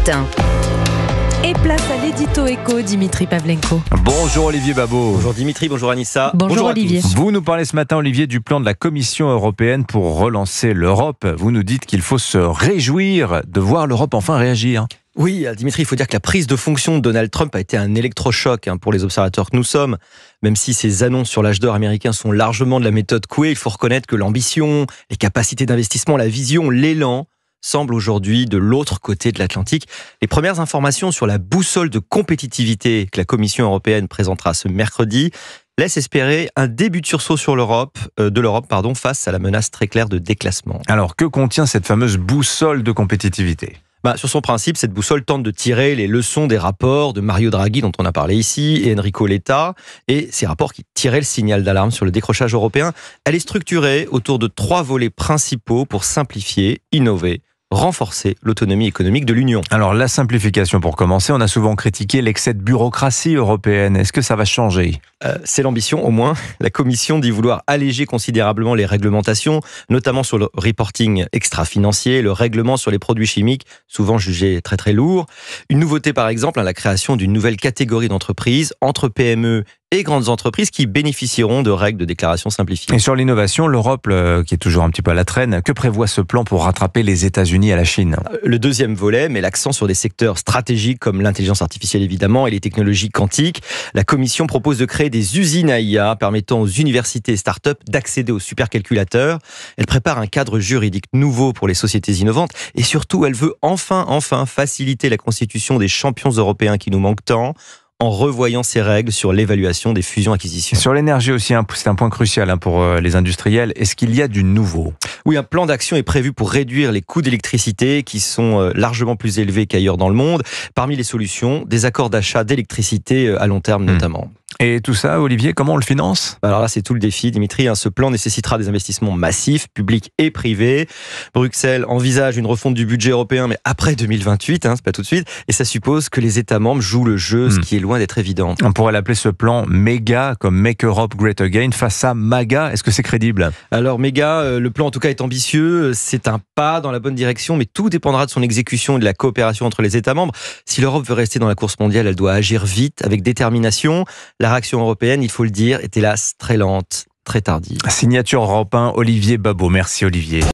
matin. Et place à l'édito éco, Dimitri Pavlenko. Bonjour Olivier Babot. Bonjour Dimitri, bonjour Anissa. Bonjour Olivier. Vous nous parlez ce matin, Olivier, du plan de la Commission européenne pour relancer l'Europe. Vous nous dites qu'il faut se réjouir de voir l'Europe enfin réagir. Oui, Dimitri, il faut dire que la prise de fonction de Donald Trump a été un électrochoc pour les observateurs que nous sommes. Même si ces annonces sur l'âge d'or américain sont largement de la méthode Coué, il faut reconnaître que l'ambition, les capacités d'investissement, la vision, l'élan semble aujourd'hui de l'autre côté de l'Atlantique. Les premières informations sur la boussole de compétitivité que la Commission européenne présentera ce mercredi laissent espérer un début de sursaut sur l'Europe, face à la menace très claire de déclassement. Alors, que contient cette fameuse boussole de compétitivité ? Sur son principe, cette boussole tente de tirer les leçons des rapports de Mario Draghi, dont on a parlé ici, et Enrico Letta, et ces rapports qui tiraient le signal d'alarme sur le décrochage européen. Elle est structurée autour de 3 volets principaux pour simplifier, innover, renforcer l'autonomie économique de l'Union. Alors, la simplification pour commencer, on a souvent critiqué l'excès de bureaucratie européenne. Est-ce que ça va changer ? C'est l'ambition, au moins. La Commission dit vouloir alléger considérablement les réglementations, notamment sur le reporting extra-financier, le règlement sur les produits chimiques, souvent jugés très très lourds. Une nouveauté, par exemple, la création d'une nouvelle catégorie d'entreprises entre PME et grandes entreprises qui bénéficieront de règles de déclaration simplifiées. Et sur l'innovation, l'Europe, qui est toujours un petit peu à la traîne, que prévoit ce plan pour rattraper les États-Unis à la Chine ? Le deuxième volet met l'accent sur des secteurs stratégiques comme l'intelligence artificielle évidemment et les technologies quantiques. La Commission propose de créer des usines à IA permettant aux universités et start-up d'accéder aux supercalculateurs. Elle prépare un cadre juridique nouveau pour les sociétés innovantes et surtout, elle veut enfin faciliter la constitution des champions européens qui nous manquent tant, en revoyant ses règles sur l'évaluation des fusions-acquisitions. Sur l'énergie aussi, c'est un point crucial pour les industriels. Est-ce qu'il y a du nouveau ? Oui, un plan d'action est prévu pour réduire les coûts d'électricité qui sont largement plus élevés qu'ailleurs dans le monde. Parmi les solutions, des accords d'achat d'électricité à long terme notamment. Et tout ça, Olivier, comment on le finance ? Alors là, c'est tout le défi, Dimitri. Ce plan nécessitera des investissements massifs, publics et privés. Bruxelles envisage une refonte du budget européen, mais après 2028, c'est pas tout de suite. Et ça suppose que les États membres jouent le jeu, ce qui est loin d'être évident. On pourrait l'appeler ce plan méga, comme Make Europe Great Again, face à MAGA. Est-ce que c'est crédible ? Alors méga, le plan en tout cas est ambitieux. C'est un pas dans la bonne direction, mais tout dépendra de son exécution et de la coopération entre les États membres. Si l'Europe veut rester dans la course mondiale, elle doit agir vite, avec détermination. La réaction européenne, il faut le dire, est hélas très lente, très tardive. Signature Europe 1, Olivier Babot. Merci Olivier.